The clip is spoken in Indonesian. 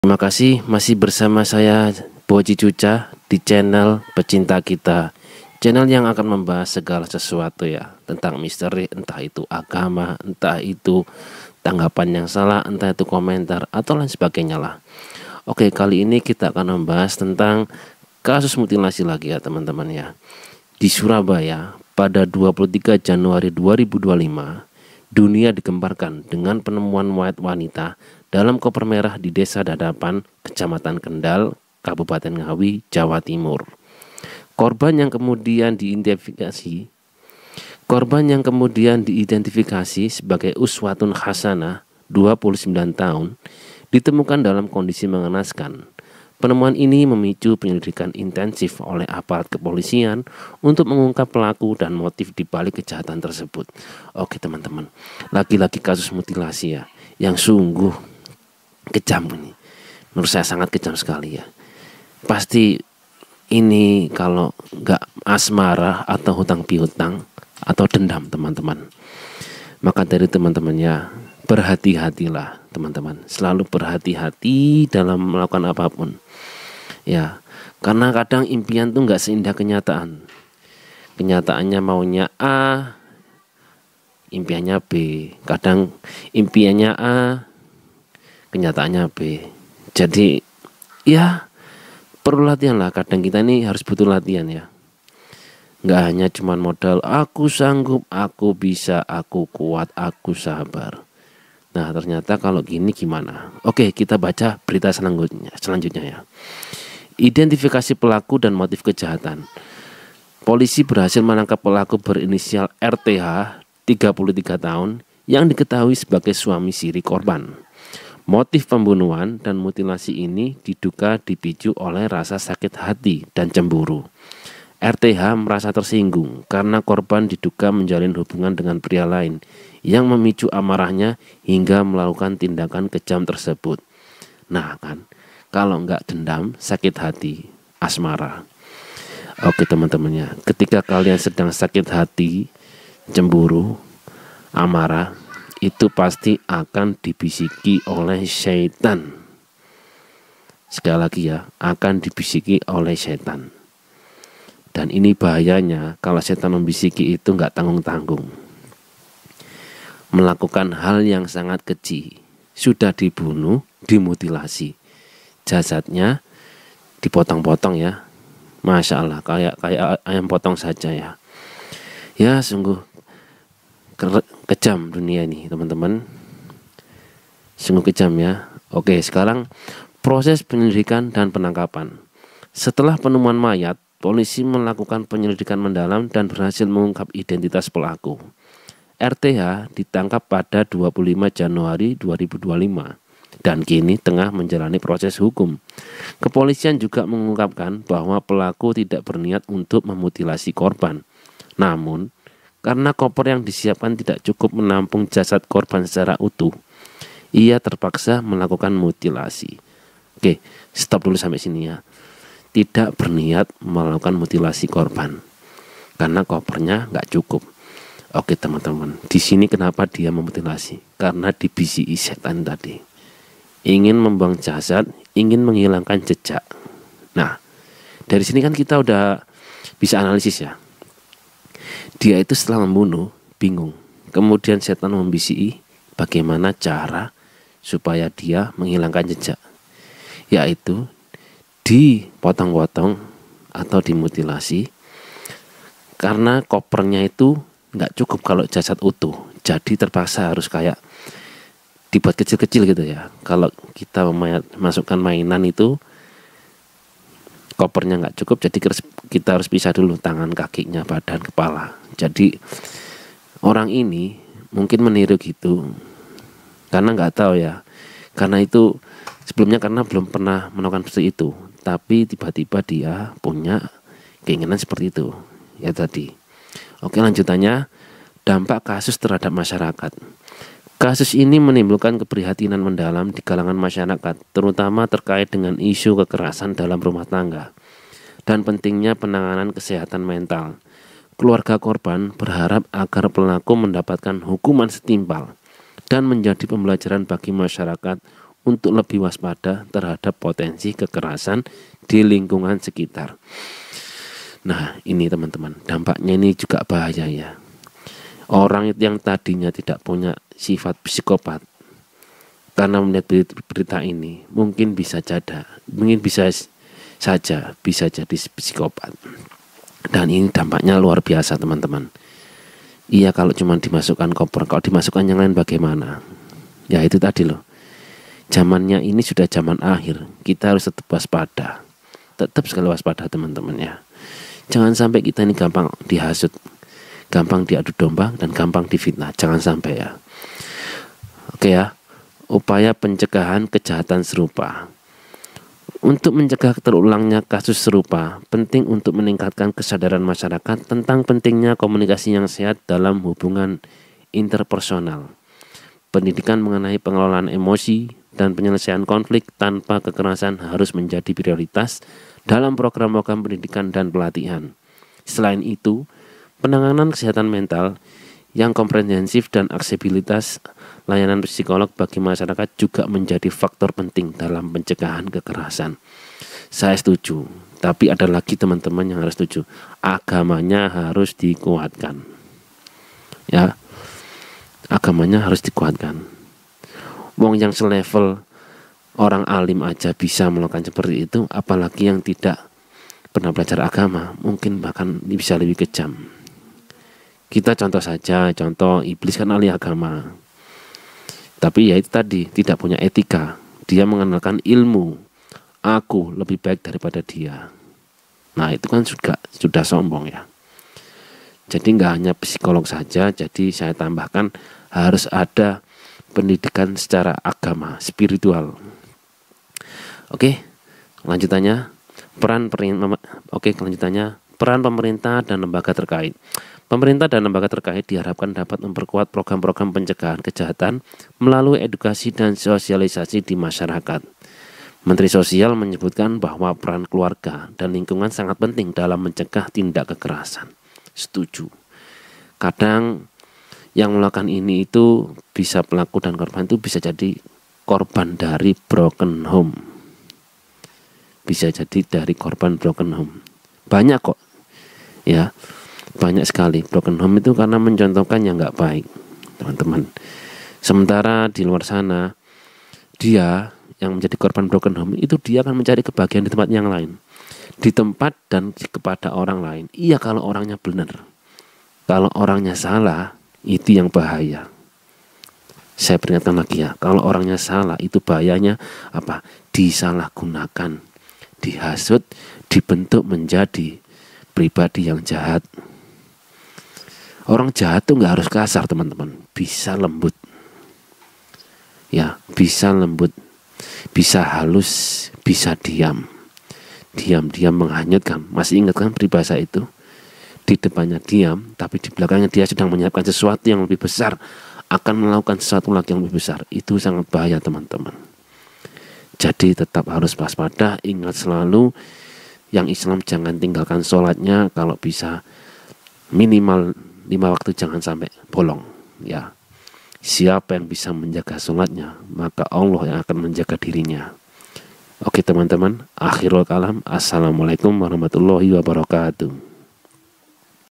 Terima kasih masih bersama saya Boji Cuca di channel Pecinta Kita. Channel yang akan membahas segala sesuatu ya tentang misteri, entah itu agama, entah itu tanggapan yang salah, entah itu komentar atau lain sebagainya lah. Oke, kali ini kita akan membahas tentang kasus mutilasi lagi ya teman-teman ya. Di Surabaya pada 23 Januari 2025, dunia digemparkan dengan penemuan mayat wanita dalam koper merah di Desa Dadapan, Kecamatan Kendal, Kabupaten Ngawi, Jawa Timur. Korban yang kemudian diidentifikasi sebagai Uswatun Hasanah, 29 tahun, ditemukan dalam kondisi mengenaskan. Penemuan ini memicu penyelidikan intensif oleh aparat kepolisian untuk mengungkap pelaku dan motif di balik kejahatan tersebut. Oke teman-teman, lagi-lagi kasus mutilasi ya, yang sungguh kejam ini. Menurut saya sangat kejam sekali ya. Pasti ini kalau nggak asmara atau hutang piutang atau dendam teman-teman. Maka dari teman-temannya, berhati-hatilah teman-teman. Selalu berhati-hati dalam melakukan apapun. Ya, karena kadang impian tuh nggak seindah kenyataan. Kenyataannya maunya A, impiannya B. Kadang impiannya A, kenyataannya B. Jadi ya perlu latihan lah. Kadang kita ini harus butuh latihan ya. Nggak hanya cuman modal aku sanggup, aku bisa, aku kuat, aku sabar. Nah ternyata kalau gini gimana? Oke, kita baca berita selanjutnya ya. Identifikasi pelaku dan motif kejahatan. Polisi berhasil menangkap pelaku berinisial RTH 33 tahun yang diketahui sebagai suami siri korban. Motif pembunuhan dan mutilasi ini diduga dipicu oleh rasa sakit hati dan cemburu. RTH merasa tersinggung karena korban diduga menjalin hubungan dengan pria lain yang memicu amarahnya hingga melakukan tindakan kejam tersebut. Nah kan, kalau nggak dendam, sakit hati, asmara. Oke teman-temannya, ketika kalian sedang sakit hati, cemburu, amarah, itu pasti akan dibisiki oleh syaitan. Sekali lagi ya, akan dibisiki oleh syaitan. Dan ini bahayanya kalau setan membisiki itu nggak tanggung-tanggung. Melakukan hal yang sangat keji. Sudah dibunuh, dimutilasi. Jasadnya dipotong-potong ya. Masya Allah, kayak ayam potong saja ya. Ya sungguh kejam dunia ini teman-teman. Sungguh kejam ya. Oke, sekarang proses penyelidikan dan penangkapan. Setelah penemuan mayat, polisi melakukan penyelidikan mendalam dan berhasil mengungkap identitas pelaku. RTH ditangkap pada 25 Januari 2025 dan kini tengah menjalani proses hukum. Kepolisian juga mengungkapkan bahwa pelaku tidak berniat untuk memutilasi korban. Namun, karena koper yang disiapkan tidak cukup menampung jasad korban secara utuh, ia terpaksa melakukan mutilasi. Oke, stop dulu sampai sini ya. Tidak berniat melakukan mutilasi korban karena kopernya nggak cukup. Oke teman-teman, di sini kenapa dia memutilasi? Karena dibisiki setan tadi. Ingin membuang jasad, ingin menghilangkan jejak. Nah, dari sini kan kita udah bisa analisis ya. Dia itu setelah membunuh, bingung. Kemudian setan membisiki bagaimana cara supaya dia menghilangkan jejak. Yaitu dipotong-potong atau dimutilasi karena kopernya itu nggak cukup kalau jasad utuh, jadi terpaksa harus kayak dibuat kecil-kecil gitu ya. Kalau kita masukkan mainan itu kopernya nggak cukup, jadi kita harus pisah dulu tangan, kakinya, badan, kepala. Jadi orang ini mungkin meniru gitu karena nggak tahu ya, karena itu sebelumnya karena belum pernah melakukan seperti itu. Tapi tiba-tiba dia punya keinginan seperti itu. Ya tadi. Oke, lanjutannya, dampak kasus terhadap masyarakat. Kasus ini menimbulkan keprihatinan mendalam di kalangan masyarakat, terutama terkait dengan isu kekerasan dalam rumah tangga dan pentingnya penanganan kesehatan mental. Keluarga korban berharap agar pelaku mendapatkan hukuman setimpal dan menjadi pembelajaran bagi masyarakat untuk lebih waspada terhadap potensi kekerasan di lingkungan sekitar. Nah, ini teman-teman, dampaknya ini juga bahaya ya. Orang yang tadinya tidak punya sifat psikopat, karena melihat berita ini mungkin bisa saja jadi psikopat. Dan ini dampaknya luar biasa teman-teman. Iya, kalau cuma dimasukkan koper, kalau dimasukkan yang lain bagaimana? Ya itu tadi loh, zamannya ini sudah zaman akhir, kita harus tetap waspada. Tetap sekali waspada teman-teman ya. Jangan sampai kita ini gampang dihasut, gampang diadu domba, dan gampang difitnah. Jangan sampai ya. Oke ya, upaya pencegahan kejahatan serupa. Untuk mencegah terulangnya kasus serupa, penting untuk meningkatkan kesadaran masyarakat tentang pentingnya komunikasi yang sehat dalam hubungan interpersonal. Pendidikan mengenai pengelolaan emosi dan penyelesaian konflik tanpa kekerasan harus menjadi prioritas dalam program-program pendidikan dan pelatihan. Selain itu, penanganan kesehatan mental yang komprehensif dan aksesibilitas layanan psikolog bagi masyarakat juga menjadi faktor penting dalam pencegahan kekerasan. Saya setuju, tapi ada lagi teman-teman yang harus setuju. Agamanya harus dikuatkan. Ya, agamanya harus dikuatkan. Wong yang selevel orang alim aja bisa melakukan seperti itu, apalagi yang tidak pernah belajar agama, mungkin bahkan bisa lebih kejam. Kita contoh saja, contoh iblis kan ahli agama, tapi ya itu tadi, tidak punya etika. Dia mengandalkan ilmu, aku lebih baik daripada dia. Nah itu kan sudah sombong ya. Jadi nggak hanya psikolog saja, jadi saya tambahkan harus ada pendidikan secara agama, spiritual. Oke, lanjutannya peran pemerintah dan lembaga terkait. Pemerintah dan lembaga terkait diharapkan dapat memperkuat program-program pencegahan kejahatan melalui edukasi dan sosialisasi di masyarakat. Menteri Sosial menyebutkan bahwa peran keluarga dan lingkungan sangat penting dalam mencegah tindak kekerasan. Setuju. Kadang yang melakukan ini itu bisa pelaku dan korban itu bisa jadi korban dari broken home. Bisa jadi dari korban broken home. Banyak kok. Ya. Banyak sekali broken home itu karena mencontohkan yang nggak baik, teman-teman. Sementara di luar sana, dia yang menjadi korban broken home itu dia akan mencari kebahagiaan di tempat yang lain, di tempat dan kepada orang lain. Iya kalau orangnya benar. Kalau orangnya salah, itu yang bahaya. Saya peringatkan lagi ya, kalau orangnya salah itu bahayanya apa? Disalahgunakan, dihasut, dibentuk menjadi pribadi yang jahat. Orang jahat tuh nggak harus kasar teman-teman, bisa lembut, ya bisa lembut, bisa halus, bisa diam menghanyutkan. Masih ingat kan peribahasa itu? Di depannya diam, tapi di belakangnya dia sedang menyiapkan sesuatu yang lebih besar, akan melakukan sesuatu lagi yang lebih besar. Itu sangat bahaya teman-teman. Jadi tetap harus waspada, ingat selalu yang Islam jangan tinggalkan sholatnya, kalau bisa minimal 5 waktu jangan sampai bolong ya. Siapa yang bisa menjaga sholatnya, maka Allah yang akan menjaga dirinya. Oke teman-teman, akhirul kalam. Assalamualaikum warahmatullahi wabarakatuh.